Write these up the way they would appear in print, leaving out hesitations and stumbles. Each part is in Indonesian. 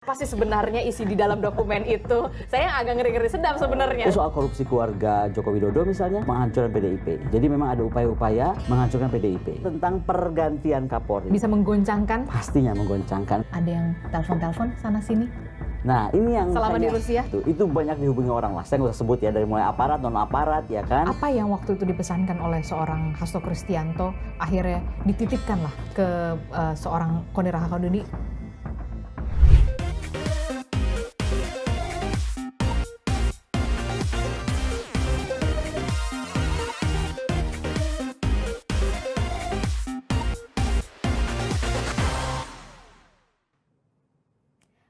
Apa sih sebenarnya isi di dalam dokumen itu? Saya agak ngeri-ngeri sedap sebenarnya. Soal korupsi keluarga Joko Widodo misalnya, menghancurkan PDIP. Jadi memang ada upaya-upaya menghancurkan PDIP. Tentang pergantian Kapolri. Bisa menggoncangkan? Pastinya menggoncangkan. Ada yang telepon-telepon sana-sini? Nah, ini yang selama di Rusia? Itu banyak dihubungi orang lah. Saya nggak usah sebut ya, dari mulai aparat, non-aparat, ya kan. Apa yang waktu itu dipesankan oleh seorang Hasto Kristianto akhirnya dititipkanlah ke seorang Koni Rahakundini?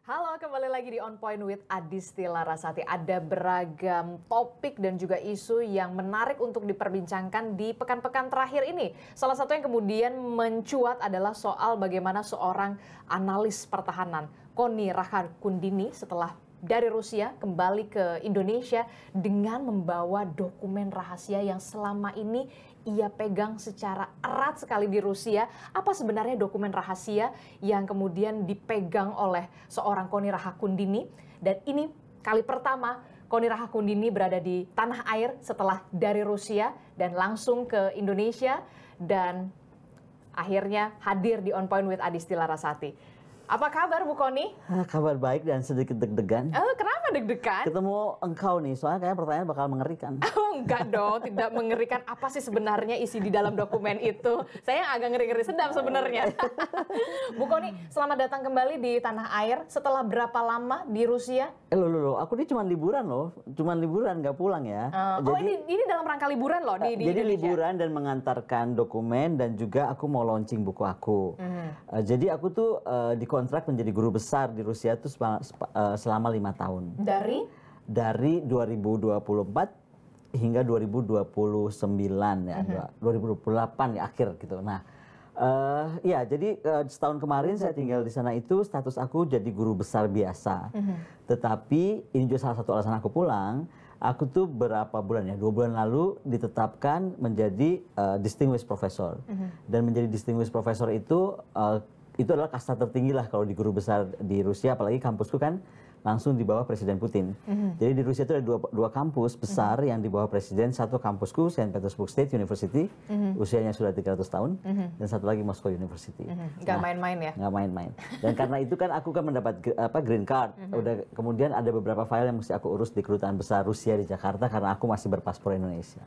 Halo, kembali lagi di On Point with Adisti Larasati. Ada beragam topik dan juga isu yang menarik untuk diperbincangkan di pekan-pekan terakhir ini. Salah satu yang kemudian mencuat adalah soal bagaimana seorang analis pertahanan, Koni Rahakundini, setelah dari Rusia kembali ke Indonesia dengan membawa dokumen rahasia yang selama ini ia pegang secara erat sekali di Rusia. Apa sebenarnya dokumen rahasia yang kemudian dipegang oleh seorang Koni Rahakundini? Dan ini kali pertama Koni Rahakundini berada di tanah air setelah dari Rusia dan langsung ke Indonesia dan akhirnya hadir di On Point with Adisti Larasati. Apa kabar Bu Koni? Kabar baik dan sedikit deg-degan. Kenapa deg-degan? Ketemu engkau nih, soalnya kayaknya pertanyaan bakal mengerikan. Enggak dong, tidak mengerikan. Apa sih sebenarnya isi di dalam dokumen itu? Saya agak ngeri-ngeri sedap sebenarnya. Bu Koni, selamat datang kembali di tanah air. Setelah berapa lama di Rusia? Loh, aku ini cuma liburan loh. Cuma liburan, nggak pulang ya. Ini dalam rangka liburan loh di Jadi Indonesia. liburan dan mengantarkan dokumen dan juga aku mau launching buku aku. Jadi aku tuh dikontrak menjadi guru besar di Rusia tuh selama 5 tahun. Dari 2024 hingga 2029 ya, 2028 ya akhir gitu. Nah, ya jadi setahun kemarin saya tinggal di sana itu status aku jadi guru besar biasa. Tetapi ini juga salah satu alasan aku pulang. Aku tuh berapa bulan ya, 2 bulan lalu ditetapkan menjadi distinguished professor. Dan menjadi distinguished professor itu adalah kasta tertinggi lah kalau di guru besar di Rusia, apalagi kampusku kan langsung di bawah Presiden Putin. Jadi di Rusia itu ada dua kampus besar yang di bawah Presiden. Satu kampusku, Saint Petersburg State University, usianya sudah 300 tahun, dan satu lagi Moscow University. Nggak main-main ya? Nggak main-main. Dan karena itu kan aku kan mendapat green card. Udah, kemudian ada beberapa file yang mesti aku urus di kedutaan besar Rusia di Jakarta karena aku masih berpaspor Indonesia.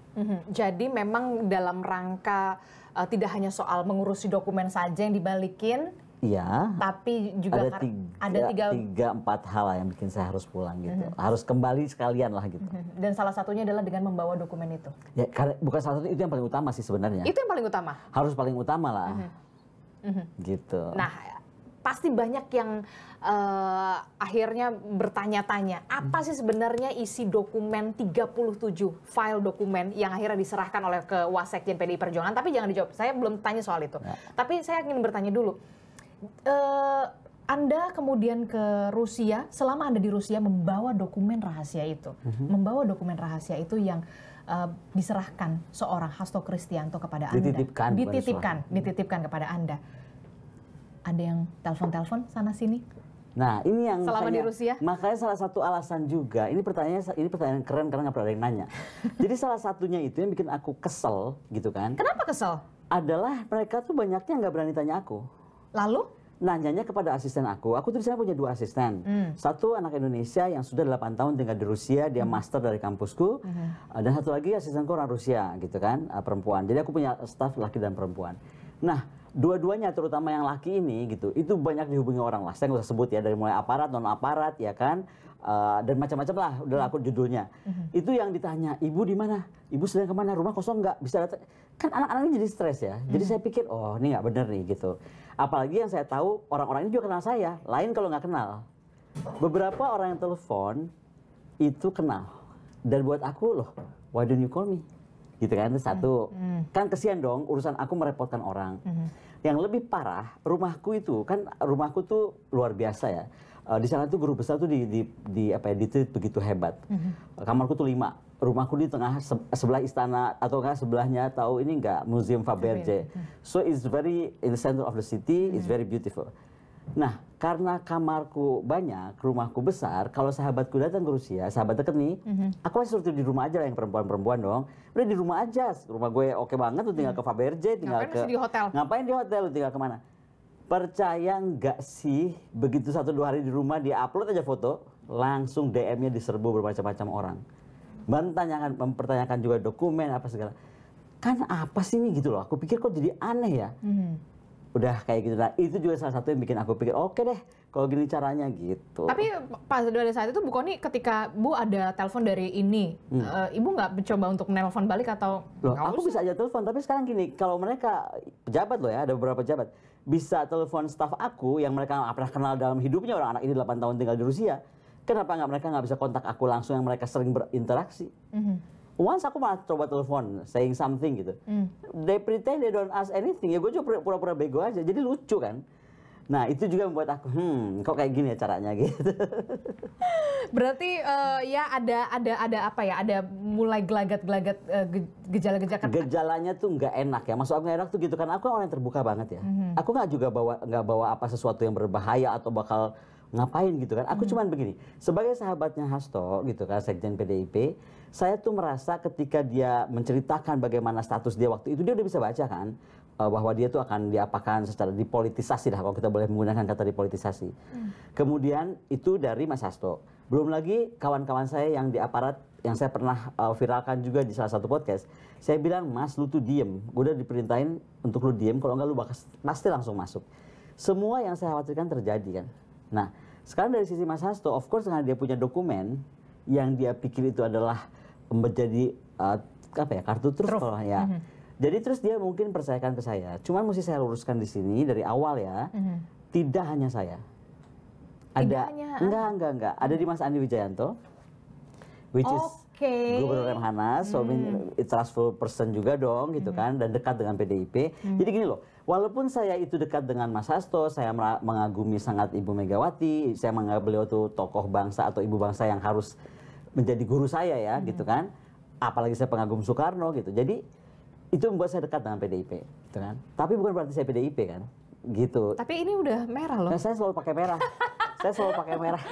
Jadi memang dalam rangka tidak hanya soal mengurusi dokumen saja yang dibalikin, iya, tapi juga ada 3-4 hal lah yang bikin saya harus pulang gitu. Harus kembali sekalian lah gitu. Dan salah satunya adalah dengan membawa dokumen itu. Ya, karena bukan salah satu, itu yang paling utama sih sebenarnya. Itu yang paling utama? Harus paling utama lah. Gitu. Nah, pasti banyak yang akhirnya bertanya-tanya, apa sih sebenarnya isi dokumen 37 file dokumen yang akhirnya diserahkan oleh ke Wasekjen PDI Perjuangan? Tapi jangan dijawab, saya belum tanya soal itu. Ya. Tapi saya ingin bertanya dulu. Anda kemudian ke Rusia, selama Anda di Rusia membawa dokumen rahasia itu, membawa dokumen rahasia itu yang diserahkan seorang Hasto Kristianto kepada Anda, dititipkan kepada Anda. Ada yang telepon-telepon sana sini? Nah, ini yang selama di Rusia? Makanya salah satu alasan juga, ini pertanyaan keren karena nggak pernah ada yang nanya. Jadi salah satunya itu yang bikin aku kesel gitu kan. Kenapa kesel? Adalah mereka tuh banyaknya nggak berani tanya aku. Lalu? Nanyanya kepada asisten aku tuh di sana punya 2 asisten. Satu anak Indonesia yang sudah 8 tahun tinggal di Rusia, dia master dari kampusku. Dan satu lagi asistenku orang Rusia gitu kan, perempuan. Jadi aku punya staf laki dan perempuan. Nah, dua-duanya terutama yang laki ini gitu, itu banyak dihubungi orang lah. Saya nggak usah sebut ya, dari mulai aparat, non-aparat ya kan. Dan macam-macam lah, udah aku judulnya. Itu yang ditanya, ibu di mana? Ibu sedang kemana? Rumah kosong nggak? Bisa datang? Kan anak-anak ini jadi stres ya. Jadi saya pikir, oh ini nggak bener nih gitu. Apalagi yang saya tahu, orang-orang ini juga kenal saya. Lain kalau nggak kenal. Beberapa orang yang telepon itu kenal. Dan buat aku loh, why don't you call me? Gitu kan, itu satu. Kan kesian dong, urusan aku merepotkan orang. Yang lebih parah, rumahku itu, kan rumahku tuh luar biasa ya. Di sana tuh guru besar tuh ditreat begitu hebat. Kamarku tuh 5. Rumahku di tengah sebelah istana atau enggak sebelahnya, tahu ini enggak, Museum Faberge. So it's very in the center of the city, it's very beautiful. Nah, karena kamarku banyak, rumahku besar, kalau sahabatku datang ke Rusia, sahabat deket nih, aku masih suruh di rumah aja lah yang perempuan-perempuan dong. Udah di rumah aja, rumah gue oke banget, lu tinggal ke Faberge, tinggal ngapain masih di hotel? Ngapain di hotel, lu tinggal kemana? Percaya nggak sih, begitu 1-2 hari di rumah, dia upload aja foto, langsung DM-nya diserbu bermacam-macam orang. Mempertanyakan juga dokumen, apa segala. Kan apa sih ini gitu loh, aku pikir kok jadi aneh ya. Udah kayak gitu. Nah, itu juga salah satu yang bikin aku pikir, oke deh, kalau gini caranya gitu. Tapi pas pada saat itu Bu Kony ketika Bu ada telepon dari ini, Ibu nggak mencoba untuk menelpon balik atau? Loh, aku bisa aja telepon, tapi sekarang gini, kalau mereka pejabat loh ya, ada beberapa pejabat, bisa telepon staf aku yang mereka nggak pernah kenal dalam hidupnya, orang anak ini 8 tahun tinggal di Rusia, kenapa mereka nggak bisa kontak aku langsung yang mereka sering berinteraksi? Once aku malah coba telepon, saying something gitu. They pretend they don't ask anything. Ya gue juga pura-pura bego aja. Jadi lucu kan. Nah itu juga membuat aku, kok kayak gini ya caranya gitu. Berarti ya ada apa ya? Ada mulai gelagat-gelagat gejala-gejala. Gejalanya tuh nggak enak ya. Maksud aku nggak enak tuh gitu kan. Aku orang yang terbuka banget ya. Aku nggak juga bawa apa sesuatu yang berbahaya atau bakal ngapain gitu kan. Aku cuman begini, sebagai sahabatnya Hasto gitu kan, Sekjen PDIP, saya tuh merasa ketika dia menceritakan bagaimana status dia waktu itu, dia udah bisa baca kan, bahwa dia tuh akan diapakan secara dipolitisasi dah, kalau kita boleh menggunakan kata dipolitisasi. Kemudian itu dari Mas Hasto. Belum lagi kawan-kawan saya yang di aparat, yang saya pernah viralkan juga di salah satu podcast. Saya bilang, Mas lu tuh diem, gue udah diperintahin untuk lu diem, kalau enggak lu pasti langsung masuk. Semua yang saya khawatirkan terjadi kan. Nah, sekarang dari sisi Mas Hasto, of course karena dia punya dokumen yang dia pikir itu adalah menjadi apa ya, kartu truf kalau ya. Jadi terus dia mungkin percayakan ke saya. Cuman mesti saya luruskan di sini dari awal ya. Tidak hanya saya. Ada enggak. Ada di Mas Andi Wijayanto, which is Gubernur Lemhanas, so trustful person juga dong gitu kan, dan dekat dengan PDIP. Jadi gini loh, walaupun saya itu dekat dengan Mas Hasto, saya mengagumi sangat Ibu Megawati, saya menganggap beliau tuh tokoh bangsa atau ibu bangsa yang harus menjadi guru saya ya gitu kan. Apalagi saya pengagum Soekarno gitu. Jadi itu membuat saya dekat dengan PDIP gitu kan. Tapi bukan berarti saya PDIP kan. Gitu. Tapi ini udah merah loh. Nah, saya selalu pakai merah. Saya selalu pakai merah.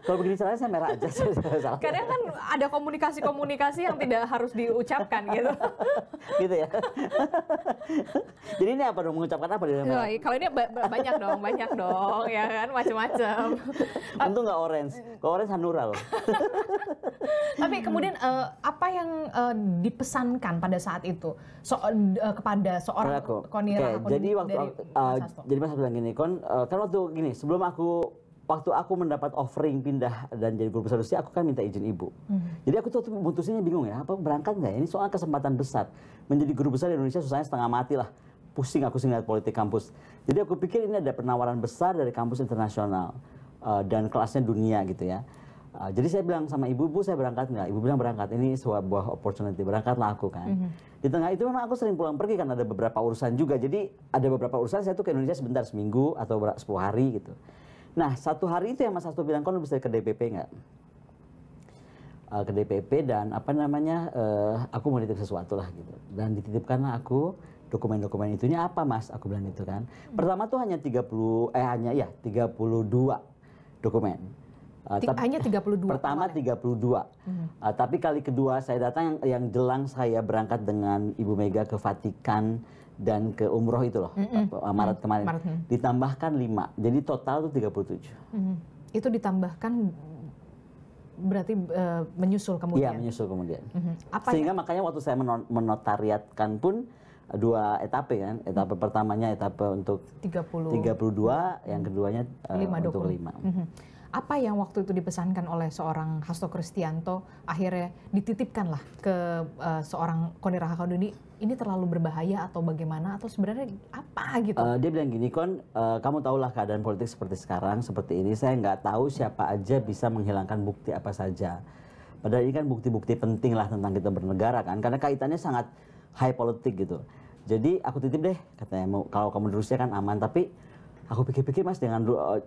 Kalau begini caranya saya merah aja. Kadang kan ada komunikasi-komunikasi yang tidak harus diucapkan gitu. Gitu ya. Jadi ini apa dong, mengucapkan apa di dalam merah? Kalau ini banyak dong ya kan, macam-macam. Untung nggak orange. Kalau orange Hanura loh. Tapi kemudian apa yang dipesankan pada saat itu kepada seorang Kony Rahakundini? Jadi jadi Mas bilang gini, kan waktu gini, sebelum waktu aku mendapat offering pindah dan jadi guru besar Rusia, aku kan minta izin ibu. Jadi aku tuh mutusinnya bingung ya, apa berangkat nggak ya? Ini soal kesempatan besar. Menjadi guru besar di Indonesia susahnya setengah mati lah. Pusing aku sih ngeliat politik kampus. Jadi aku pikir ini ada penawaran besar dari kampus internasional dan kelasnya dunia gitu ya. Jadi saya bilang sama ibu saya berangkat nggak? Ibu bilang berangkat, ini sebuah opportunity, berangkatlah aku kan. Di tengah itu memang aku sering pulang pergi kan, ada beberapa urusan juga. Jadi ada beberapa urusan saya tuh ke Indonesia sebentar, seminggu atau 10 hari gitu. Nah, satu hari itu yang Mas Hasto bilang, kan bisa ke DPP nggak? Ke DPP dan apa namanya, aku mau nitip sesuatu lah gitu. Dan dititipkanlah aku dokumen-dokumen itunya apa Mas? Aku bilang itu kan. Pertama tuh hanya 32 dokumen. Hanya 32? Pertama 32. Tapi kali kedua saya datang yang jelang saya berangkat dengan Ibu Mega ke Vatikan dan ke umroh itu loh, Maret kemarin. Ditambahkan 5, jadi total itu 37. Itu ditambahkan berarti menyusul kemudian? Iya, menyusul kemudian. Sehingga makanya waktu saya menotariatkan pun 2 etape kan. Etape pertamanya etape untuk 32, yang keduanya untuk 5. Apa yang waktu itu dipesankan oleh seorang Hasto Kristianto akhirnya dititipkanlah ke seorang Kony Rahakundini, ini terlalu berbahaya atau bagaimana, atau sebenarnya apa gitu? Dia bilang gini, Kon, kamu tahulah keadaan politik seperti sekarang, seperti ini, saya nggak tahu siapa aja bisa menghilangkan bukti apa saja. Padahal ini kan bukti-bukti penting lah tentang kita bernegara kan, karena kaitannya sangat high politik gitu. Jadi aku titip deh, katanya, kalau kamu di Rusia kan aman, tapi aku pikir-pikir Mas,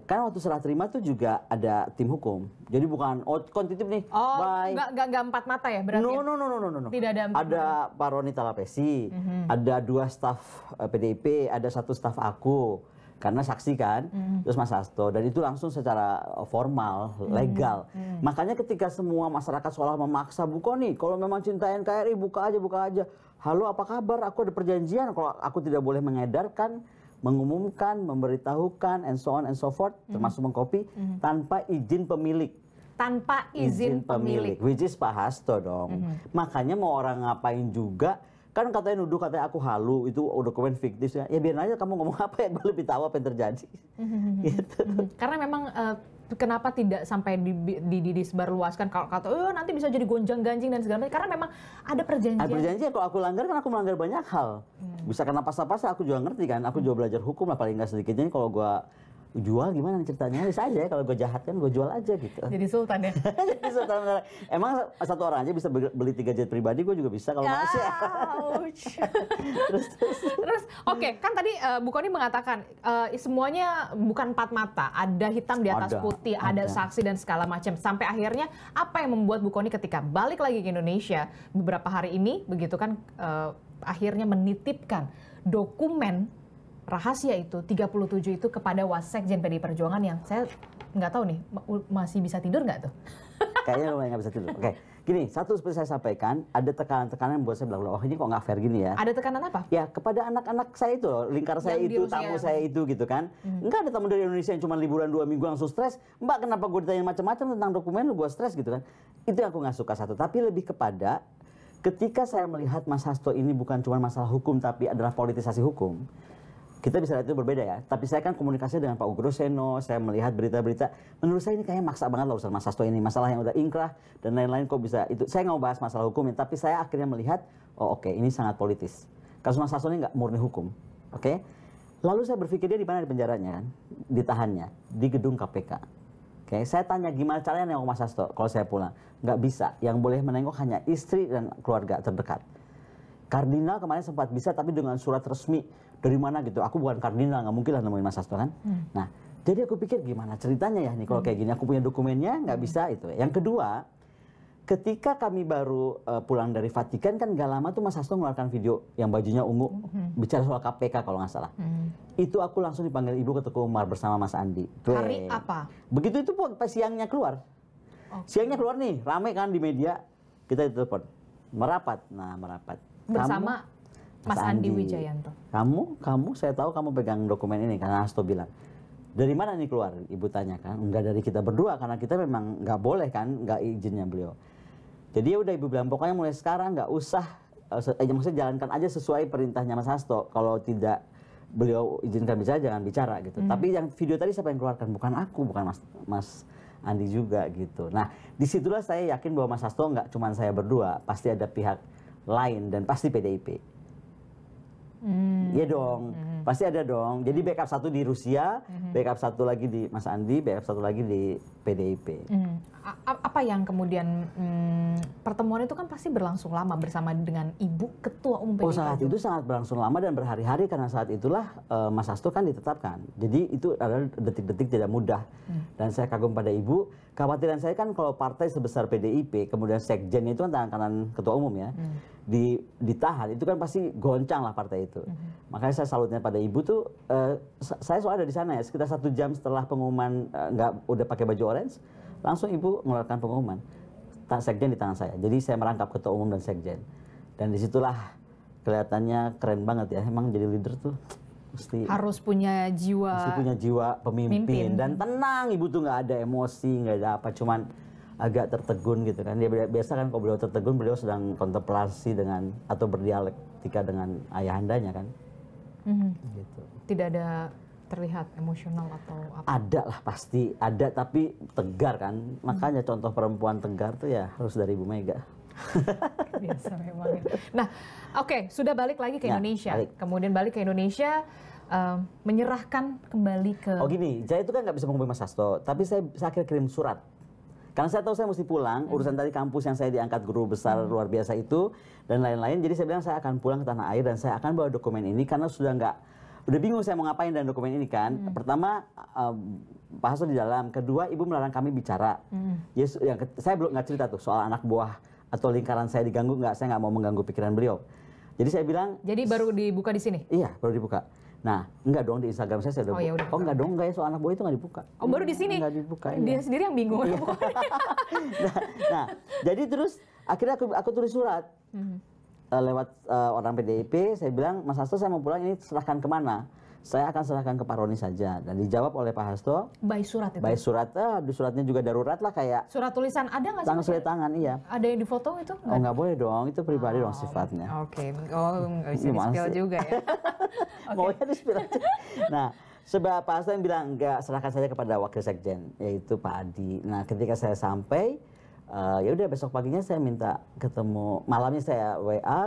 kan waktu serah terima tuh juga ada tim hukum. Jadi bukan, kon titip nih, bye. Nggak empat mata ya berarti? No. Tidak ada empat mata. Pak Roni Talapesi, ada 2 staf PDIP, ada 1 staf aku. karena saksi kan, terus Mas Hasto, dan itu langsung secara formal, legal. Makanya ketika semua masyarakat seolah memaksa, Bu Kony, kalau memang cinta NKRI buka aja. Halo, apa kabar? Aku ada perjanjian kalau aku tidak boleh mengedarkan, mengumumkan, memberitahukan, and so on and so forth, termasuk mengcopy, tanpa izin pemilik. Tanpa izin pemilik. Which is Pak Hasto dong. Makanya mau orang ngapain juga, kan katanya nuduh katanya aku halu, itu dokumen fiktif. Ya biar aja kamu ngomong apa ya, gue lebih tahu apa yang terjadi. Gitu. Karena memang kenapa tidak sampai disebarluaskan kalau kata nanti bisa jadi gonjang-ganjing dan segala macam, karena memang ada perjanjian. Ada perjanjian, kalau aku langgar kan aku melanggar banyak hal. Bisa kena pasal-pasal, aku juga ngerti kan, aku juga belajar hukum lah paling nggak sedikitnya. Kalau gua jual gimana nih ceritanya, bisa aja ya, kalau gue jahat kan gue jual aja gitu. Jadi sultan ya? Jadi sultan beneran. Emang satu orang aja bisa beli 3 jet pribadi, gue juga bisa kalau mau sih. Terus oke, kan tadi Bu Kony mengatakan semuanya bukan empat mata, ada hitam di atas putih, ada saksi dan segala macam. Sampai akhirnya apa yang membuat Bu Kony ketika balik lagi ke Indonesia beberapa hari ini, begitu kan, akhirnya menitipkan dokumen rahasia itu 37 itu kepada Wasekjen PDI Perjuangan, yang saya nggak tahu nih masih bisa tidur nggak tuh? Kayaknya lumayan nggak bisa tidur. Oke, gini, satu seperti saya sampaikan, ada tekanan-tekanan yang buat saya bilang, oh ini kok nggak fair gini ya. Ada tekanan apa? Ya kepada anak-anak saya itu, lingkar saya itu, tamu saya itu gitu kan. Enggak ada tamu dari Indonesia yang cuma liburan 2 minggu langsung stres. Mbak, kenapa gue ditanya macam-macam tentang dokumen lu, gue stres gitu kan. Itu yang aku nggak suka satu. Tapi lebih kepada ketika saya melihat Mas Hasto ini bukan cuma masalah hukum, tapi adalah politisasi hukum. Kita bisa lihat itu berbeda ya, tapi saya kan komunikasi dengan Pak Ugro Seno, saya melihat berita-berita, menurut saya ini kayaknya maksa banget loh urusan Mas Hasto ini, masalah yang udah ingkrah dan lain-lain kok bisa itu. Saya nggak mau bahas masalah hukumnya, tapi saya akhirnya melihat, oh oke, ini sangat politis. Kasus Mas Hasto ini nggak murni hukum, oke? Lalu saya berpikir dia di mana di penjaranya kan, ditahannya di gedung KPK. Oke, saya tanya gimana caranya nengok Mas Hasto kalau saya pulang, nggak bisa. Yang boleh menengok hanya istri dan keluarga terdekat. Kardinal kemarin sempat bisa, tapi dengan surat resmi dari mana gitu. Aku bukan kardinal, nggak mungkin lah nemuin Mas Hasto kan. Nah, jadi aku pikir gimana ceritanya ya nih kalau kayak gini. Aku punya dokumennya, nggak bisa itu. Yang kedua, ketika kami baru pulang dari Vatikan kan gak lama tuh Mas Hasto mengeluarkan video yang bajunya ungu, bicara soal KPK kalau nggak salah. Itu aku langsung dipanggil Ibu ke Teguh Umar bersama Mas Andi. Hari apa? Begitu itu pas siangnya keluar. Siangnya keluar nih, rame kan di media. Kita ditelepon, merapat. Nah, merapat. Bersama Mas Andi Wijayanto. Kamu, saya tahu kamu pegang dokumen ini, karena Hasto bilang. Dari mana nih keluar? Ibu tanya kan. Enggak dari kita berdua, karena kita memang nggak boleh kan, nggak izinnya beliau. Jadi ya udah Ibu bilang, pokoknya mulai sekarang nggak usah, maksudnya jalankan aja sesuai perintahnya Mas Hasto. Kalau tidak beliau izinkan bicara, jangan bicara gitu. Tapi yang video tadi siapa yang keluarkan? Bukan aku, bukan Mas Andi juga gitu. Nah, disitulah saya yakin bahwa Mas Hasto nggak cuma saya berdua, pasti ada pihak lain dan pasti PDIP. Iya dong, pasti ada dong. Jadi backup satu di Rusia, backup satu lagi di Mas Andi, backup satu lagi di PDIP. Apa yang kemudian pertemuan itu kan pasti berlangsung lama bersama dengan Ibu Ketua Umum PDIP? Oh, saat itu sangat berlangsung lama dan berhari-hari, karena saat itulah Mas Hasto kan ditetapkan. Jadi itu adalah detik-detik tidak mudah. Dan saya kagum pada Ibu. Kekhawatiran saya kan kalau partai sebesar PDIP, kemudian sekjennya itu kan tangan kanan Ketua Umum ya, ditahan, itu kan pasti goncang lah partai itu. Makanya saya salutnya pada Ibu tuh, saya soalnya ada di sana ya, sekitar 1 jam setelah pengumuman udah pakai baju orange, langsung Ibu mengeluarkan pengumuman. Sekjen di tangan saya. Jadi saya merangkap Ketua Umum dan Sekjen. Dan disitulah kelihatannya keren banget ya. Emang jadi leader tuh harus punya jiwa pemimpin. Dan tenang, Ibu tuh nggak ada emosi, nggak ada apa. Cuman agak tertegun gitu kan. Dia biasa kan kalau beliau tertegun, beliau sedang kontemplasi dengan atau berdialektika dengan ayahandanya kan. Gitu. Tidak ada terlihat emosional atau apa? Ada lah, pasti ada, tapi tegar kan. Makanya contoh perempuan tegar tuh ya harus dari Ibu Mega. Biasa memang. Nah, oke, sudah balik lagi ke Indonesia. Kemudian balik ke Indonesia, menyerahkan kembali ke... Oh gini, saya itu kan nggak bisa menghubungi Mas Hasto, tapi saya akhirnya kirim surat. Karena saya tahu saya mesti pulang, urusan tadi kampus yang saya diangkat guru besar luar biasa itu, dan lain-lain. Jadi saya bilang saya akan pulang ke tanah air dan saya akan bawa dokumen ini, karena udah bingung saya mau ngapain dengan dokumen ini kan. Pertama, Pak Hasto di dalam. Kedua, Ibu melarang kami bicara. Yes, saya belum nggak cerita tuh soal anak buah atau lingkaran saya diganggu, saya nggak mau mengganggu pikiran beliau. Jadi saya bilang... Jadi baru dibuka di sini? Iya, baru dibuka. Nah, enggak dong, di Instagram saya udah ya udah oh enggak dong, enggak ya, soal anak buah itu enggak dibuka. Oh, baru di sini? Enggak dibuka. Dia sendiri yang bingung. nah, jadi terus akhirnya aku tulis surat lewat orang PDIP, saya bilang, Mas Hasto saya mau pulang, ini serahkan kemana? Saya akan serahkan ke Pak Roni saja. Dan dijawab oleh Pak Hasto. By surat itu? By surat, di suratnya juga darurat lah kayak. Surat tulisan ada nggak sih? Tangan sulit tangan, iya. Ada yang difoto itu? Oh nggak boleh dong, itu pribadi dong sifatnya. Oke, oh nggak bisa di-spill juga ya. Maunya di-spill aja. Nah, sebab Pak Hasto yang bilang, enggak, serahkan saja kepada Wakil Sekjen, yaitu Pak Adi. Nah, ketika saya sampai, ya udah besok paginya saya minta ketemu, malamnya saya WA,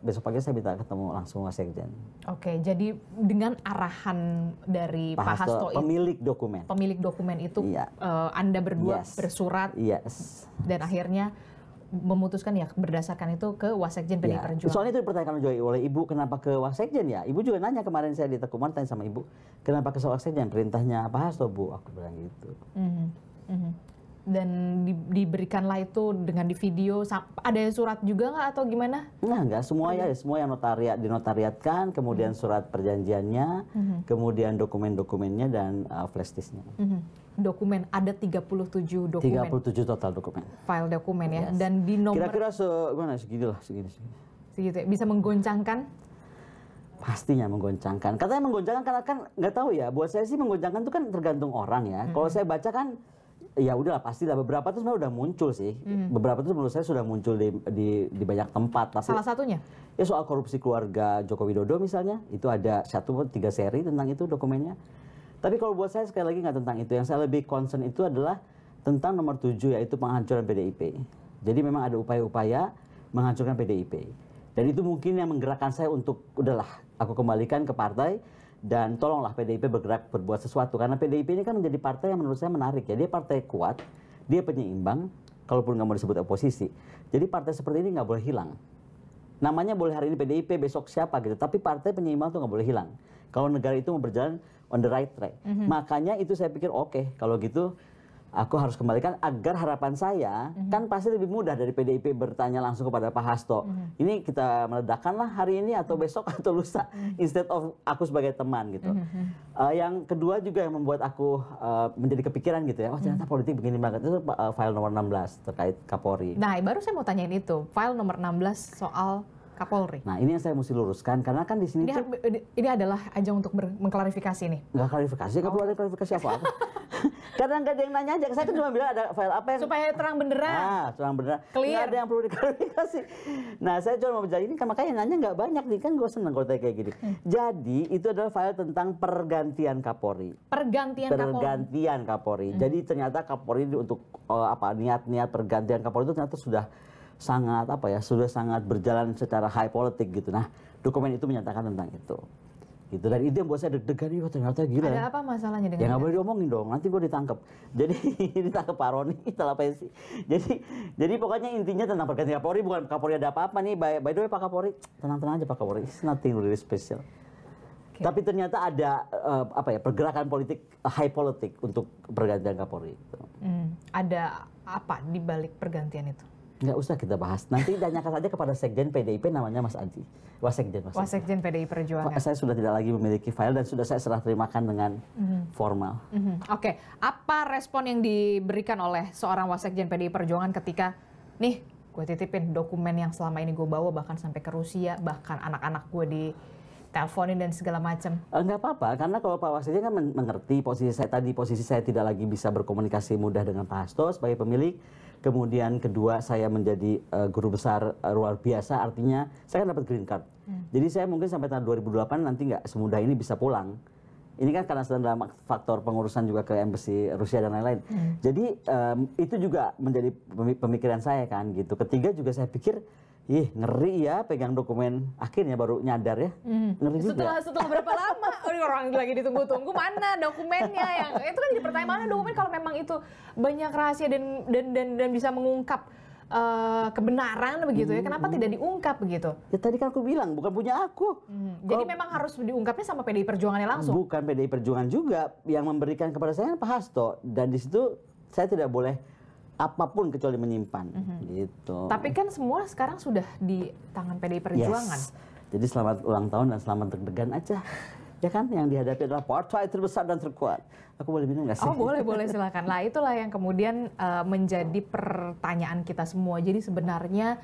besok paginya saya minta ketemu langsung Wasekjen. Oke, jadi dengan arahan dari Pak Hasto pemilik dokumen itu, iya. Anda berdua bersurat, dan akhirnya memutuskan ya berdasarkan itu ke Wasekjen PDI Perjuangan. Soalnya itu dipertanyakan oleh Ibu, kenapa ke Wasekjen ya? Ibu juga nanya kemarin saya di Teguh Umar, tanya sama Ibu, kenapa ke Wasekjen? Perintahnya Pak Hasto, Bu, aku bilang gitu. Dan diberikanlah itu dengan di video, ada surat juga nggak atau gimana? Nah, enggak, semua yang dinotariatkan, kemudian surat perjanjiannya, kemudian dokumen-dokumennya dan flash disknya. Dokumen ada 37 dokumen. 37 total dokumen. File dokumen ya, dan di nomor. Kira-kira segini. Segitu ya, bisa menggoncangkan? Pastinya menggoncangkan. Katanya menggoncangkan karena kan nggak tahu ya. Buat saya sih menggoncangkan itu kan tergantung orang ya. Kalau saya baca kan, ya udahlah pastilah, beberapa itu sebenarnya udah muncul sih. Beberapa itu menurut saya sudah muncul di banyak tempat. Tapi salah satunya? Ya soal korupsi keluarga Joko Widodo misalnya, itu ada 3 seri tentang itu dokumennya. Tapi kalau buat saya sekali lagi nggak tentang itu. Yang saya lebih concern itu adalah tentang nomor 7, yaitu penghancuran PDIP. Jadi memang ada upaya-upaya menghancurkan PDIP. Dan itu mungkin yang menggerakkan saya untuk udahlah aku kembalikan ke partai. Dan tolonglah PDIP berbuat sesuatu. Karena PDIP ini kan menjadi partai yang menurut saya menarik ya. Dia partai kuat, dia penyeimbang, kalaupun nggak mau disebut oposisi. Jadi partai seperti ini nggak boleh hilang. Namanya boleh hari ini PDIP, besok siapa gitu. Tapi partai penyeimbang itu nggak boleh hilang. Kalau negara itu mau berjalan on the right track. Makanya itu saya pikir oke, kalau gitu aku harus kembalikan agar harapan saya kan pasti lebih mudah dari PDIP bertanya langsung kepada Pak Hasto. Ini kita meledakkanlah hari ini atau besok atau lusa, instead of aku sebagai teman gitu. Yang kedua juga yang membuat aku menjadi kepikiran gitu ya, oh ternyata politik begini banget, itu file nomor 16 terkait Kapolri. Nah baru saya mau tanyain itu, file nomor 16 soal Kapolri. Nah ini yang saya mesti luruskan karena kan di sini ini adalah ajang untuk mengklarifikasi nih. Nggak klarifikasi, nggak perlu ada klarifikasi apa-apa. Karena nggak ada yang nanya aja, saya kan cuma bilang ada file apa yang supaya terang benderang. Nah, terang benderang. Clear. Nggak ada yang perlu diklarifikasi. Nah, saya cuma mau bicara ini kan makanya nanya nggak banyak nih, kan gue seneng kalau kayak gini. Jadi itu adalah file tentang pergantian Kapolri. Pergantian Kapolri. Jadi ternyata Kapolri untuk niat-niat pergantian Kapolri itu ternyata sudah sangat berjalan secara high politik gitu. Nah, dokumen itu menyatakan tentang itu. Gitu. Dan itu yang buat saya deg-degan, ternyata gila. Ada apa masalahnya dengan ya nggak boleh diomongin dong, nanti gue ditangkap. Jadi ditangkap Pak Roni setelah pensi. Jadi pokoknya intinya tentang pergantian Kapolri, bukan Kapolri ada apa-apa nih. By the way Pak Kapolri, tenang-tenang aja Pak Kapolri, it's nothing really special. Okay. Tapi ternyata ada pergerakan politik, high politik untuk pergantian Kapolri. Ada apa di balik pergantian itu? Nggak usah kita bahas. Nanti tanyakan saja kepada Sekjen PDIP, namanya Mas Adi. Wasekjen PDI Perjuangan. Saya sudah tidak lagi memiliki file dan sudah saya serah terimakan dengan formal. Oke. Apa respon yang diberikan oleh seorang Wasekjen PDI Perjuangan ketika, nih gue titipin dokumen yang selama ini gue bawa bahkan sampai ke Rusia, bahkan anak-anak gue diteleponin dan segala macam? Enggak apa-apa, karena kalau Pak Wasekjen kan mengerti posisi saya tidak lagi bisa berkomunikasi mudah dengan Pak Hasto sebagai pemilik. Kemudian kedua, saya menjadi guru besar luar biasa, artinya saya kan dapat green card. Jadi saya mungkin sampai tahun 2008 nanti nggak semudah ini bisa pulang. Ini kan karena sedang dalam faktor pengurusan juga ke embassy Rusia dan lain-lain. Jadi itu juga menjadi pemikiran saya kan gitu. Ketiga juga saya pikir, ngeri ya pegang dokumen, akhirnya baru nyadar ya. Ngeri juga. Setelah berapa lama? Orang lagi ditunggu-tunggu, mana dokumennya? Yang itu kan jadi pertanyaan, mana dokumen kalau memang itu banyak rahasia dan bisa mengungkap kebenaran begitu ya, kenapa tidak diungkap begitu? Ya tadi kan aku bilang bukan punya aku. Jadi memang harus diungkapnya sama PDI Perjuangannya langsung? Bukan PDI Perjuangan juga, yang memberikan kepada saya Pak Hasto, dan di situ saya tidak boleh apapun kecuali menyimpan gitu. Tapi kan semua sekarang sudah di tangan PDI Perjuangan. Yes. Jadi selamat ulang tahun dan selamat deg-degan aja. Ya kan, yang dihadapi adalah partai terbesar dan terkuat. Aku boleh minum nggak sih? Oh boleh silakan. Lah itulah yang kemudian menjadi pertanyaan kita semua. Jadi sebenarnya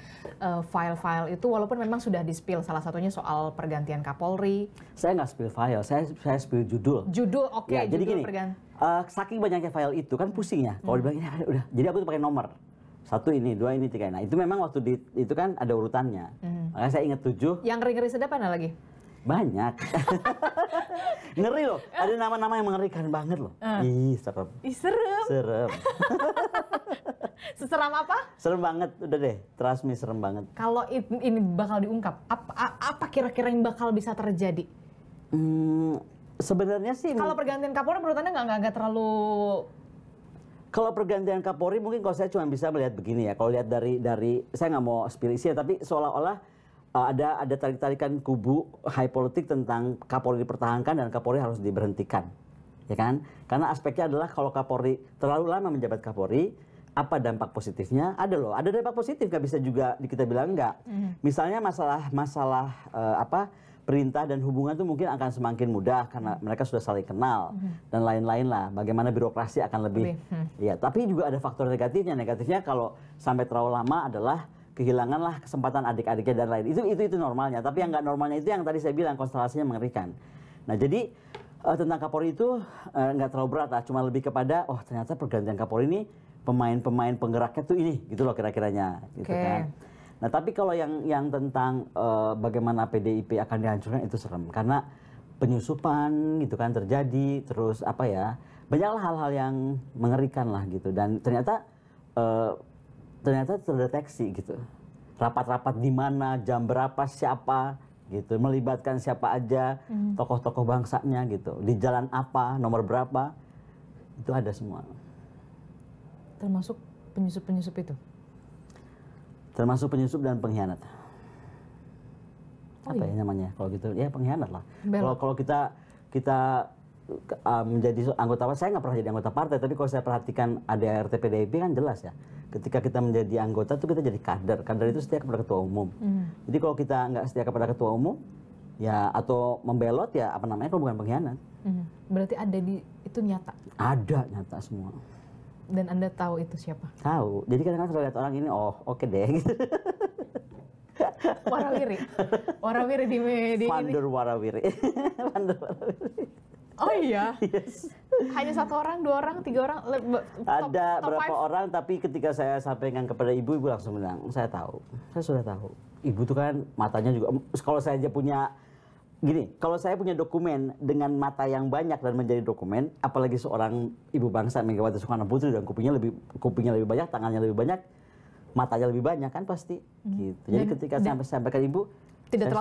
file-file itu walaupun memang sudah di-spill, salah satunya soal pergantian Kapolri. Saya nggak spill file, saya spill judul. Judul, oke. Ya, jadi judul gini, saking banyaknya file itu kan pusing ya. Kalau dibilang ini udah, jadi aku tuh pakai nomor. 1 ini, 2 ini, 3. Nah itu memang waktu itu kan ada urutannya. Makanya saya ingat 7. Yang ngeri-ngeri sedap mana lagi? Banyak. Ngeri loh, ada nama-nama yang mengerikan banget loh. Ih, serem. Ih, serem. Serem. Seseram apa? Serem banget, udah deh. Trust me, serem banget. Kalau ini bakal diungkap, apa kira-kira yang bakal bisa terjadi? Sebenarnya sih... Kalau pergantian Kapolri menurut Anda nggak terlalu... Kalau pergantian Kapolri mungkin kalau saya cuma bisa melihat begini ya. Kalau lihat dari saya nggak mau spill isi ya, tapi seolah-olah ada tarik-tarikan kubu high politik tentang Kapolri dipertahankan dan Kapolri harus diberhentikan, ya kan? Karena aspeknya adalah kalau Kapolri terlalu lama menjabat Kapolri, apa dampak positifnya? Ada loh, ada dampak positif, nggak bisa juga kita bilang enggak. Misalnya masalah perintah dan hubungan itu mungkin akan semakin mudah karena mereka sudah saling kenal dan lain-lain lah. Bagaimana birokrasi akan lebih, ya. Tapi juga ada faktor negatifnya. Negatifnya kalau sampai terlalu lama adalah kehilanganlah kesempatan adik-adiknya dan lain. Itu normalnya. Tapi yang nggak normalnya itu yang tadi saya bilang konstelasinya mengerikan. Nah jadi tentang Kapolri itu nggak terlalu berat lah. Cuma lebih kepada ternyata pergantian Kapolri ini pemain-pemain penggeraknya tuh ini gitu loh kira-kiranya. Gitu kan. Nah tapi kalau yang tentang bagaimana PDIP akan dihancurkan itu serem. Karena penyusupan gitu kan terjadi. Terus banyaklah hal-hal yang mengerikan lah gitu. Dan ternyata terdeteksi gitu. Rapat-rapat di mana, jam berapa, siapa gitu, melibatkan siapa aja, tokoh-tokoh bangsanya gitu. Di jalan apa, nomor berapa. Itu ada semua. Termasuk penyusup-penyusup itu. Termasuk penyusup dan pengkhianat. Oh, apa iya? ya namanya? Kalau gitu ya pengkhianat lah. Kalau kita menjadi anggota partai, saya nggak pernah jadi anggota partai, tapi kalau saya perhatikan ADART PDIP kan jelas ya. Ketika kita menjadi anggota tuh kita jadi kader. Kader itu setia kepada ketua umum. Jadi kalau kita nggak setia kepada ketua umum, ya atau membelot ya kalau bukan pengkhianat. Berarti ada itu nyata? Ada nyata semua. Dan Anda tahu itu siapa? Tahu. Jadi kadang-kadang kalau lihat orang ini, oke deh gitu. Warawiri di media ini. Warawiri. Oh iya? Yes. Hanya 1 orang, 2 orang, 3 orang? Ada top berapa 5? orang, tapi ketika saya sampaikan kepada ibu langsung bilang, saya tahu. Saya sudah tahu. Ibu tuh kan matanya juga, kalau saya aja punya, kalau saya punya dokumen dengan mata yang banyak dan menjadi dokumen, apalagi seorang ibu bangsa Megawati Soekarno Putri dan kupingnya lebih banyak, tangannya lebih banyak, matanya lebih banyak kan pasti. Gitu. Jadi ketika saya sampaikan ibu, tidak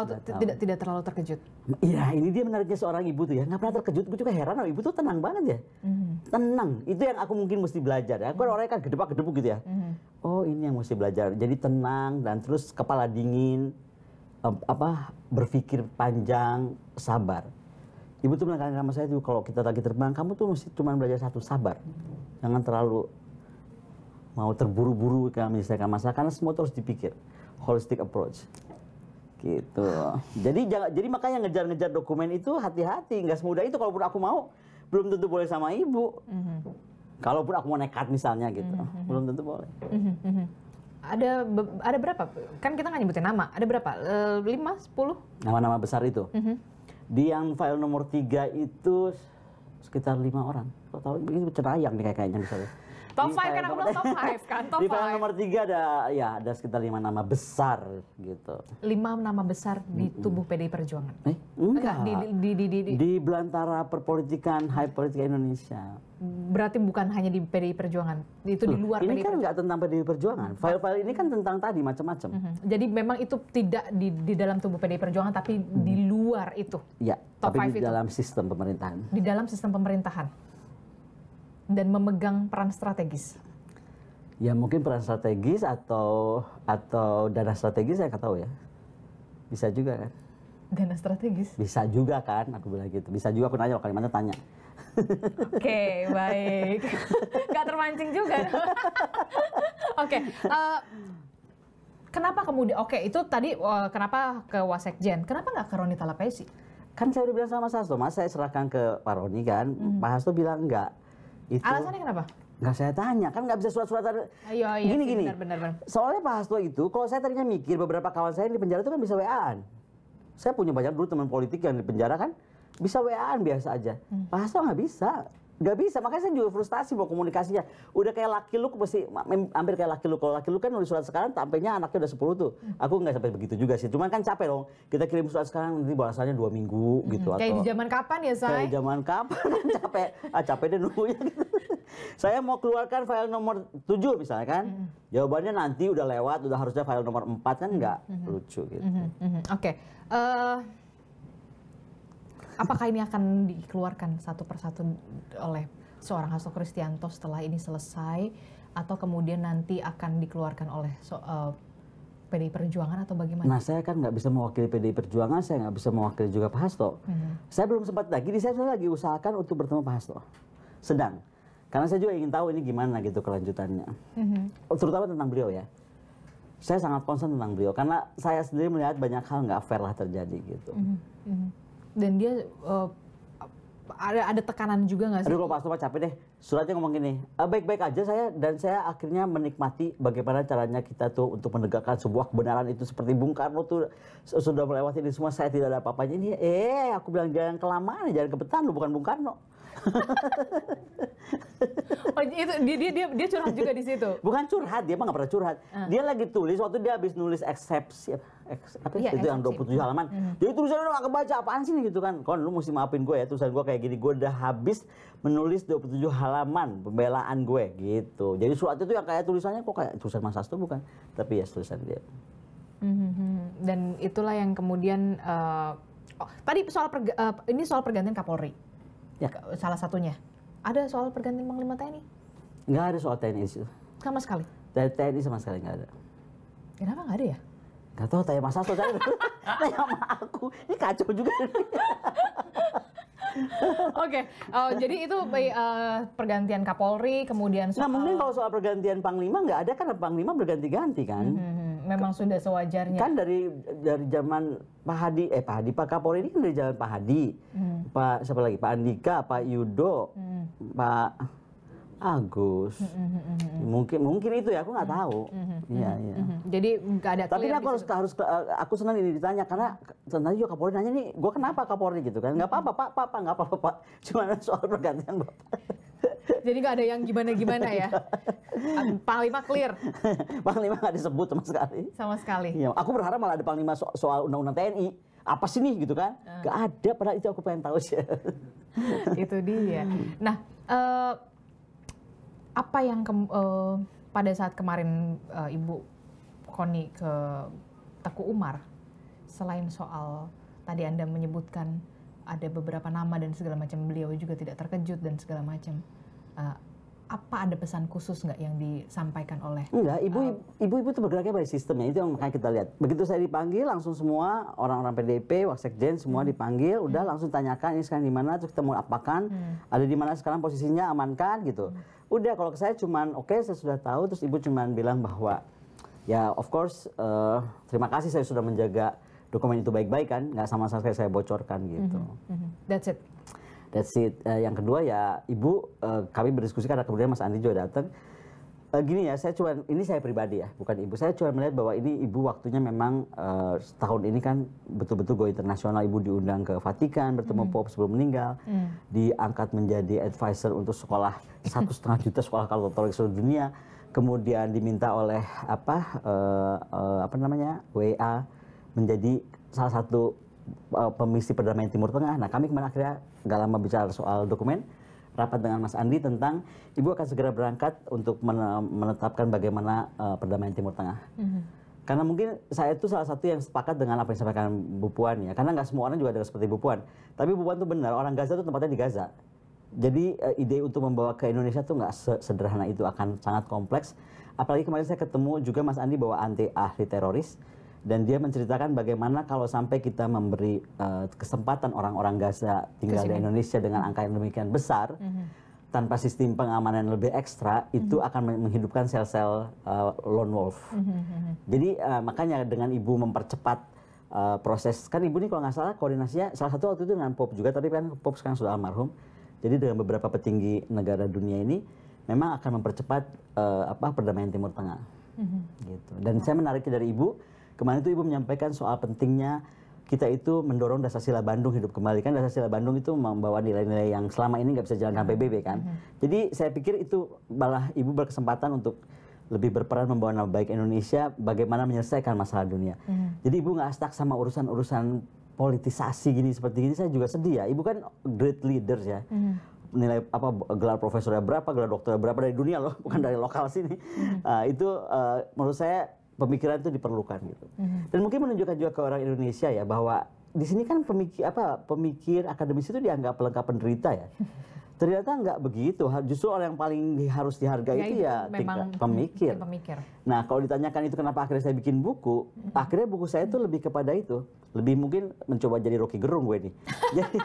terlalu terkejut. Iya, ini dia menariknya seorang ibu tuh ya, nggak pernah terkejut. Gue juga heran, ibu tuh tenang banget ya. Tenang, itu yang aku mungkin mesti belajar ya. Aku orangnya kan gedebak-gedebuk gitu ya. Oh ini yang mesti belajar. Jadi tenang dan terus kepala dingin, berpikir panjang, sabar. Ibu tuh bilang sama saya tuh, kalau kita lagi terbang, kamu tuh mesti cuma belajar 1, sabar. Jangan terlalu mau terburu-buru menyelesaikan masalah, karena semua terus dipikir. Holistic approach. Gitu. Jadi makanya ngejar-ngejar dokumen itu hati-hati, nggak semudah itu. Kalaupun aku mau, belum tentu boleh sama ibu. Kalaupun aku mau nekat misalnya gitu, belum tentu boleh. Ada berapa? Kan kita nggak nyebutin nama. Ada berapa? 5, 10? Nama-nama besar itu. Di yang file nomor 3 itu sekitar 5 orang. Kau tahu ini cenayang nih kayaknya misalnya. Top 5 kan aku bilang top 5 kan, top 5. Di file nomor 3 ada sekitar 5 nama besar gitu. 5 nama besar di tubuh PDI Perjuangan? Enggak. Di belantara perpolitikan, high politika Indonesia. Berarti bukan hanya di PDI Perjuangan, itu di luar PDI Perjuangan. Ini kan nggak tentang PDI Perjuangan. File-file ini kan tentang tadi macam-macam. Jadi memang itu tidak di dalam tubuh PDI Perjuangan, tapi di luar itu. Ya, top tapi 5 di dalam sistem pemerintahan. Di dalam sistem pemerintahan. Dan memegang peran strategis. Ya mungkin peran strategis atau dana strategis saya nggak tahu ya. Bisa juga kan. Dana strategis? Bisa juga kan, aku bilang gitu. Bisa juga aku nanya, Kalimantan tanya. Oke, baik. Gak termancing juga. Oke. Kenapa kemudian, itu tadi kenapa ke Wasekjen, kenapa nggak ke Roni Talapesi? Kan saya udah bilang sama Mas Hasto, Mas saya serahkan ke Pak Roni kan, Pak Hasto bilang enggak. Itu Alasannya kenapa? nggak saya tanya, kan nggak bisa surat-suratan. Iya, Gini. Benar. Soalnya Pak Hasto itu, kalau saya tadinya mikir beberapa kawan saya di penjara itu kan bisa WA-an. Saya punya banyak dulu teman politik yang di penjara kan, bisa WA-an biasa aja. Pak Hasto nggak bisa. Nggak bisa, makanya saya juga frustasi bahwa komunikasinya. Udah kayak Lucky Luke, mesti hampir kayak Lucky Luke. Kalau Lucky Luke kan nulis surat sekarang, tampilnya anaknya udah 10 tuh. Aku nggak sampai begitu juga sih. Cuman kan capek dong. Kita kirim surat sekarang, nanti balasannya 2 minggu gitu. Kayak atau, di zaman kapan ya, Say? Kayak zaman kapan, capek. Capek deh nunggunya gitu. Saya mau keluarkan file nomor 7 misalnya kan. Jawabannya nanti udah lewat, udah harusnya file nomor 4 kan nggak lucu gitu. Oke. Apakah ini akan dikeluarkan satu persatu oleh seorang Hasto Kristianto setelah ini selesai, atau kemudian nanti akan dikeluarkan oleh PDI Perjuangan atau bagaimana? Nah, saya kan nggak bisa mewakili PDI Perjuangan, saya nggak bisa mewakili juga Pak Hasto. Saya belum sempat lagi, saya lagi usahakan untuk bertemu Pak Hasto. Sedang. Karena saya juga ingin tahu ini gimana gitu kelanjutannya. Terutama tentang beliau ya. Saya sangat concern tentang beliau, karena saya sendiri melihat banyak hal nggak fair lah terjadi gitu. Dan dia ada tekanan juga nggak sih? Aduh, kalau Pak Hasto capek deh. Suratnya ngomong gini, baik-baik aja saya akhirnya menikmati bagaimana caranya kita tuh untuk menegakkan sebuah kebenaran itu seperti Bung Karno tuh sudah melewati ini semua, saya tidak ada apa-apanya. Ini aku bilang jangan kelamaan, jangan kebetulan lu bukan Bung Karno. Oh, itu dia curhat juga di situ. Bukan curhat, dia mah nggak pernah curhat. Dia lagi tulis waktu dia habis nulis eksepsi itu yang 27 halaman. Jadi tulisannya nggak kebaca, apaan sih nih gitu kan. Kon lu mesti maafin gue ya, tulisan gue kayak gini. Gue udah habis menulis 27 halaman pembelaan gue gitu. Jadi surat itu yang kayak tulisannya kok kayak tulisan Mas Hasto bukan, tapi ya tulisan dia. Dan itulah yang kemudian tadi ini soal pergantian Kapolri. Ya. Salah satunya. Ada soal pergantian Panglima TNI? Nggak ada soal TNI itu. Sama sekali? TNI sama sekali nggak ada. Kenapa nggak ada ya? Nggak tahu, tanya Mas Hasto, tanya sama aku. Ini kacau juga. Oke, jadi itu pergantian Kapolri, kemudian soal... Nah, mungkin kalau soal pergantian Panglima nggak ada, kan Panglima berganti-ganti kan. Memang sudah sewajarnya. Kan dari zaman Pak Kapolri ini kan dari zaman Pak Hadi, siapa lagi, Pak Andika, Pak Yudo, Pak Agus, mungkin itu ya, aku nggak tahu. Iya. Jadi nggak ada. Tapi aku harus aku senang ini ditanya, karena tadi juga Kapolri nanya nih, gue kenapa Kapolri gitu kan? Nggak apa-apa Pak, nggak apa-apa Pak, cuma soal pergantian Bapak. Jadi nggak ada yang gimana-gimana ya? Panglima clear. Panglima nggak disebut sama sekali. Sama sekali. Iya, aku berharap malah ada Panglima soal undang-undang TNI. Apa sih nih gitu kan? Nggak ada, padahal itu aku pengen tahu sih. Itu dia. Nah, apa yang pada saat kemarin Ibu Koni ke Teku Umar, selain soal tadi Anda menyebutkan ada beberapa nama dan segala macam, beliau juga tidak terkejut dan segala macam. Apa ada pesan khusus nggak yang disampaikan oleh? Enggak, ibu itu bergeraknya by sistemnya, itu yang makanya kita lihat. Begitu saya dipanggil, langsung semua orang-orang PDIP, Waksekjen semua dipanggil, udah langsung tanyakan ini sekarang di mana, terus kita mau apakan, ada di mana sekarang posisinya, amankan gitu. Udah, kalau saya cuman oke, saya sudah tahu, terus ibu cuman bilang bahwa ya of course terima kasih saya sudah menjaga dokumen itu baik-baik kan, nggak sama sekali saya bocorkan gitu. That's it. That's it. Yang kedua ya ibu, kami berdiskusi karena kemudian Mas Andi juga datang. Gini ya, ini saya pribadi ya, bukan ibu. Saya cuma melihat bahwa ini ibu waktunya memang tahun ini kan betul-betul go internasional. Ibu diundang ke Vatikan, bertemu Pope sebelum meninggal, diangkat menjadi advisor untuk sekolah 1,5 juta sekolah Katolik seluruh dunia. Kemudian diminta oleh WA menjadi salah satu pemisi perdamaian Timur Tengah. Nah, kami kemarin akhirnya nggak lama bicara soal dokumen, rapat dengan Mas Andi tentang ibu akan segera berangkat untuk menetapkan bagaimana perdamaian Timur Tengah. Karena mungkin saya itu salah satu yang sepakat dengan apa yang disampaikan Bu Puan ya. Karena nggak semua orang juga ada seperti Bu Puan. Tapi Bu Puan itu benar, orang Gaza itu tempatnya di Gaza. Jadi ide untuk membawa ke Indonesia tuh nggak sederhana itu, akan sangat kompleks. Apalagi kemarin saya ketemu juga Mas Andi bawa ahli teroris. Dan dia menceritakan bagaimana kalau sampai kita memberi kesempatan orang-orang Gaza tinggal di Indonesia dengan angka yang demikian besar, tanpa sistem pengamanan yang lebih ekstra, itu akan menghidupkan sel-sel lone wolf. Jadi makanya dengan ibu mempercepat proses, kan ibu ini kalau nggak salah koordinasinya salah satu waktu itu dengan Pop juga, tapi kan Pop sekarang sudah almarhum. Jadi dengan beberapa petinggi negara dunia ini memang akan mempercepat perdamaian Timur Tengah. Gitu. Dan saya menariknya dari ibu, kemarin itu ibu menyampaikan soal pentingnya kita itu mendorong Dasar-Sila Bandung hidup kembali. Kan Dasar-Sila Bandung itu membawa nilai-nilai yang selama ini nggak bisa jalan dengan PBB kan. Jadi saya pikir itu malah ibu berkesempatan untuk lebih berperan membawa nama baik Indonesia, bagaimana menyelesaikan masalah dunia. Jadi ibu nggak stuck sama urusan-urusan politisasi gini seperti ini. Saya juga sedih ya. Ibu kan great leaders ya. Nilai gelar profesornya berapa, gelar dokternya berapa dari dunia loh, bukan dari lokal sini. Itu menurut saya pemikiran itu diperlukan gitu. Dan mungkin menunjukkan juga ke orang Indonesia ya bahwa di sini kan pemikir akademis itu dianggap pelengkap penderita ya. Ternyata nggak begitu. Justru orang yang paling harus dihargai itu ya pemikir. Nah, kalau ditanyakan itu kenapa akhirnya saya bikin buku, akhirnya buku saya itu lebih kepada itu. Lebih mungkin mencoba jadi Rocky Gerung gue nih. Jadi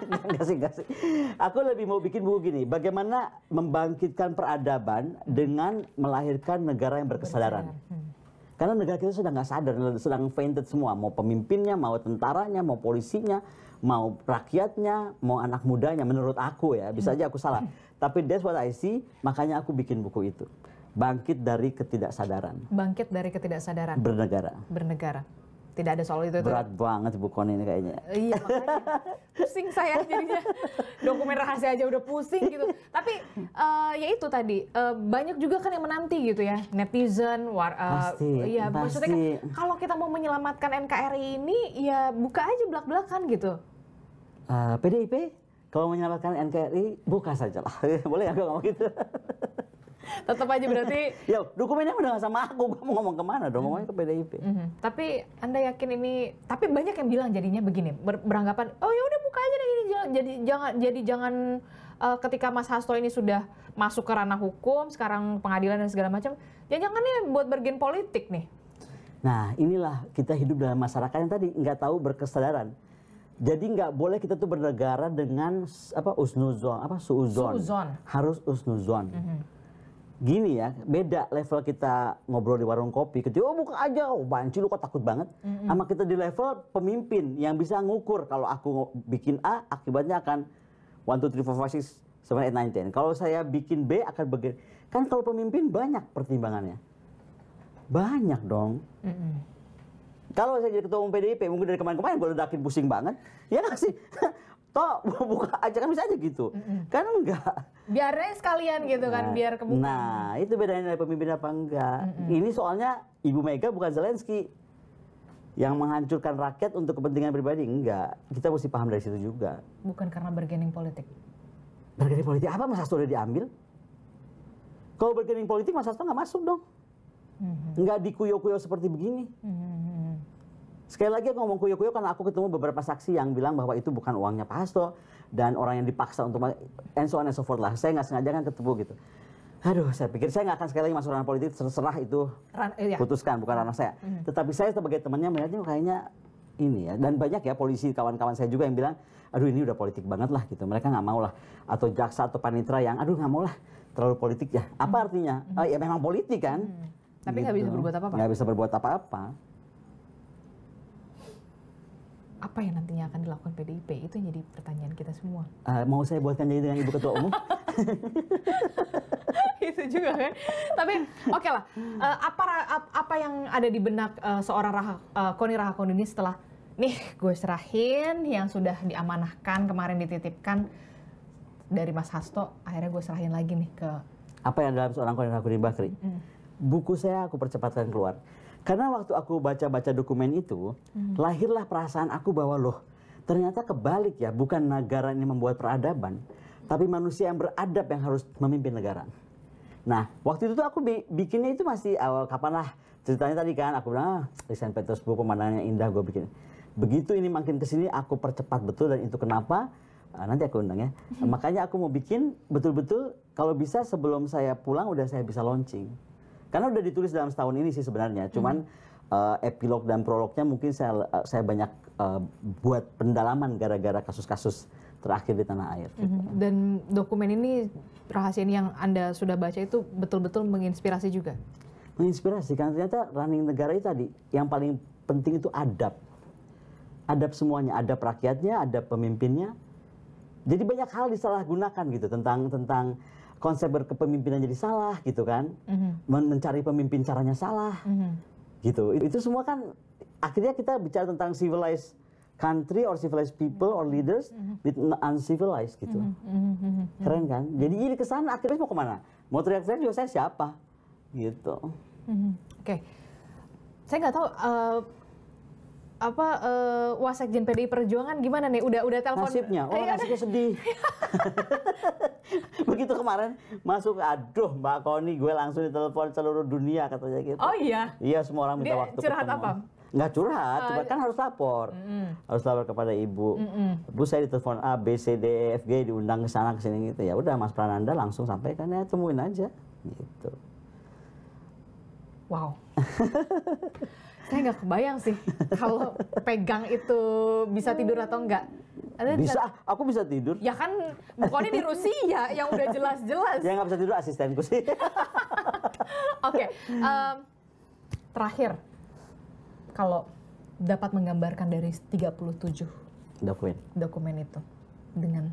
nggak sih. Aku lebih mau bikin buku gini, bagaimana membangkitkan peradaban dengan melahirkan negara yang berkesadaran. Karena negara kita sudah nggak sadar, sedang fainted semua. Mau pemimpinnya, mau tentaranya, mau polisinya, mau rakyatnya, mau anak mudanya, menurut aku ya, bisa aja aku salah. Tapi that's what I see, makanya aku bikin buku itu. Bangkit dari Ketidaksadaran. Bangkit dari Ketidaksadaran. Bernegara. Bernegara. Tidak ada soal itu. Berat banget buku ini kayaknya. Iya, makanya pusing saya jadinya. Dokumen rahasia aja udah pusing gitu. Tapi ya itu tadi, banyak juga kan yang menanti gitu ya, netizen, pasti. Maksudnya kan kalau kita mau menyelamatkan NKRI ini, ya buka aja belak-belakan gitu. PDIP, kalau menyelamatkan NKRI, buka saja lah. Boleh ya kalau ngomong gitu? Tetap aja berarti. Ya, dokumennya udah nggak sama aku, gue mau ngomong kemana dong, ngomongnya ke PDIP. Tapi Anda yakin ini, tapi banyak yang bilang jadinya begini, beranggapan, oh ya udah buka aja deh ini, jangan ketika Mas Hasto ini sudah masuk ke ranah hukum, sekarang pengadilan dan segala macam, jangan ini buat bergen politik nih. Nah, inilah kita hidup dalam masyarakat yang tadi nggak tahu berkesadaran. Jadi nggak boleh kita tuh bernegara dengan suuzon. Harus usnuzon. Gini ya, beda level kita ngobrol di warung kopi, ketika buka aja, banci lu kok takut banget. Sama kita di level pemimpin yang bisa ngukur, kalau aku bikin A, akibatnya akan 1, 2, 3, 4, 5, 6, 7, 8, 9, 10. Kalau saya bikin B akan begini. Kan kalau pemimpin banyak pertimbangannya. Banyak dong. Kalau saya jadi ketua umum PDIP, mungkin dari kemarin-kemarin gue ledakin pusing banget. Ya nggak sih? Toh buka aja kan bisa aja gitu. Kan enggak. Biarnya sekalian gitu kan, biar kebuka. Nah, itu bedanya dari pemimpin apa enggak. Ini soalnya Ibu Mega bukan Zelensky yang menghancurkan rakyat untuk kepentingan pribadi. Enggak. Kita mesti paham dari situ juga. Bukan karena bergening politik. Bergening politik apa Mas Hasto udah diambil? Kalau bergening politik Mas Hasto nggak masuk dong. Nggak dikuyo-kuyo seperti begini. Sekali lagi aku ngomong kuyo-kuyo karena aku ketemu beberapa saksi yang bilang bahwa itu bukan uangnya Pak Hasto dan orang yang dipaksa untuk and so on and so forth lah. Saya nggak sengaja kan ketemu gitu. Aduh, saya pikir saya nggak akan sekali lagi masuk ranah politik, terserah itu putuskan, bukan ranah saya. Tetapi saya sebagai temannya melihatnya kayaknya ini ya. Dan banyak ya polisi kawan-kawan saya juga yang bilang, aduh ini udah politik banget lah gitu. Mereka nggak mau lah. Atau jaksa atau panitera yang aduh nggak mau lah terlalu politik ya. Apa artinya? Ya memang politik kan. Tapi nggak bisa berbuat apa-apa. Nggak bisa berbuat apa-apa. Apa yang nantinya akan dilakukan PDIP? Itu yang jadi pertanyaan kita semua. Mau saya buatkan jadi dengan Ibu Ketua Umum? Itu juga kan. Tapi oke lah, apa yang ada di benak seorang Koni Rahakundini setelah nih gue serahin yang sudah diamanahkan kemarin dititipkan dari Mas Hasto, akhirnya gue serahin lagi nih ke... Apa yang dalam seorang Koni Rahakundini Bakri? Buku saya aku percepatkan keluar. Karena waktu aku baca-baca dokumen itu, lahirlah perasaan aku bahwa loh, ternyata kebalik ya, bukan negara ini membuat peradaban, tapi manusia yang beradab yang harus memimpin negara. Nah, waktu itu tuh aku bikinnya itu masih awal, kapan lah ceritanya tadi kan, aku bilang, di Saint Petersburg pemandangannya indah, gue bikin. Begitu ini makin kesini, aku percepat betul, dan itu kenapa, nanti aku undang ya. Makanya aku mau bikin betul-betul, kalau bisa sebelum saya pulang, udah saya bisa launching. Karena udah ditulis dalam setahun ini sih sebenarnya, cuman epilog dan prolognya mungkin saya banyak buat pendalaman gara-gara kasus-kasus terakhir di tanah air. Dan dokumen ini, rahasia ini yang Anda sudah baca itu betul-betul menginspirasi juga? Menginspirasi, karena ternyata running negara itu tadi, yang paling penting itu adab. adab semuanya, adab rakyatnya, adab pemimpinnya. Jadi banyak hal disalahgunakan gitu tentang konsep berkepemimpinan jadi salah gitu kan, mencari pemimpin caranya salah, gitu. Itu semua kan akhirnya kita bicara tentang civilized country or civilized people or leaders with uncivilized gitu. Keren kan? Jadi ini kesana akhirnya mau kemana? Mau teriak-teriak juga saya siapa? Gitu. Oke. Saya nggak tahu Wasekjen PDI Perjuangan gimana nih? Udah telepon? Nasibnya, nasibnya sedih. Begitu kemarin masuk, aduh Mbak Koni, gue langsung ditelepon seluruh dunia katanya gitu. Oh iya? Iya, semua orang minta waktu curhat ketemu. apa? Nggak curhat, cuma kan harus lapor. Harus lapor kepada ibu. Bu, saya ditelepon A, B, C, D, E, F, G, diundang ke sana ke sini gitu. Ya udah Mas Prananda langsung sampaikan, ya temuin aja gitu. Wow. Saya nggak kebayang sih kalau pegang itu bisa tidur atau enggak. Bisa, aku bisa tidur. Ya kan, bukannya di Rusia yang udah jelas-jelas. Ya nggak bisa tidur asistenku sih. Oke, terakhir, kalau dapat menggambarkan dari 37 dokumen itu dengan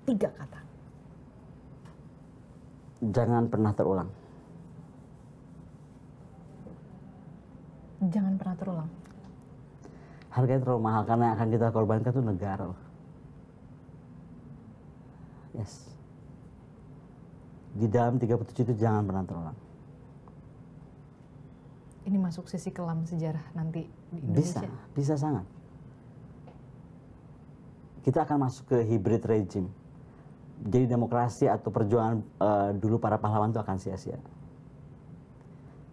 3 kata. Jangan pernah terulang. Jangan pernah terulang. Harganya terlalu mahal karena yang akan kita korbankan itu negara. Yes. Di dalam 37 itu jangan pernah terulang. Ini masuk sisi kelam sejarah nanti di Indonesia? Bisa sangat. Kita akan masuk ke hybrid regime. Jadi demokrasi atau perjuangan dulu para pahlawan itu akan sia-sia.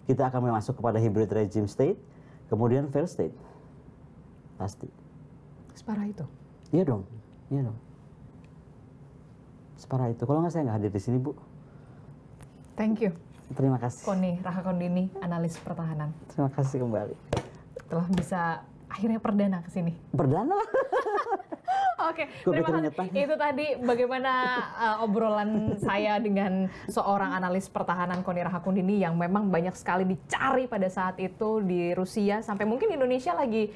Kita akan masuk kepada hybrid regime state, kemudian failed state. Pasti. Separah itu? Iya dong, iya dong. Separah itu. Kalau nggak saya nggak hadir di sini, Bu. Thank you. Terima kasih. Koni Rahakundini, analis pertahanan. Terima kasih kembali. Telah bisa akhirnya perdana ke sini. Perdana lah. Oke, terima kasih. Itu tadi bagaimana obrolan saya dengan seorang analis pertahanan Koni Rahakundini yang memang banyak sekali dicari pada saat itu di Rusia, sampai mungkin Indonesia lagi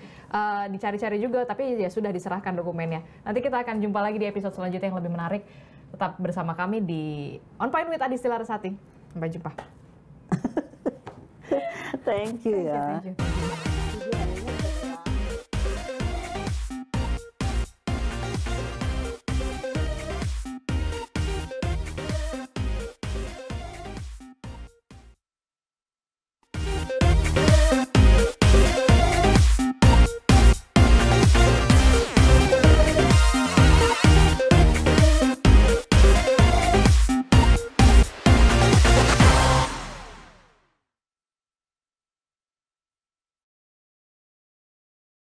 dicari-cari juga, tapi ya sudah diserahkan dokumennya. Nanti kita akan jumpa lagi di episode selanjutnya yang lebih menarik. Tetap bersama kami di On Point with Adistia Larasati. Sampai jumpa. Thank you ya. Thank you.